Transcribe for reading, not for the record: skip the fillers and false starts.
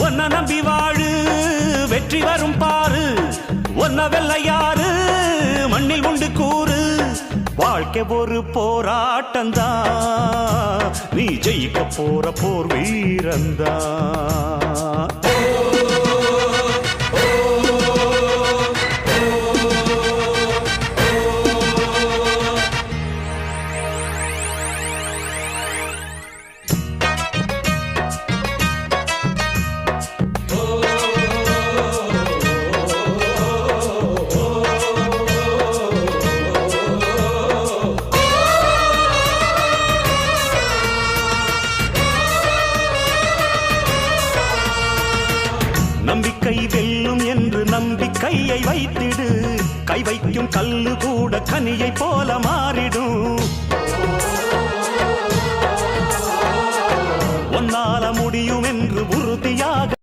ஒன்ன நம்பி வாழு வெற்றி வரும் பாரு ஒன்ன வெள்ளையாறு மண்ணில் உண்டு கூறு வாழ்க்கை ஒரு போராட்டந்தா நீ ஜெயிக்க போற போர் வீரந்தா நம்பிக்கை வெல்லும் என்று நம்பிக்கையை வைத்திடு கை வைக்கும் கல்லு கூட கனியை போல மாறிடும் உன்னால முடியும் என்று உறுதியாக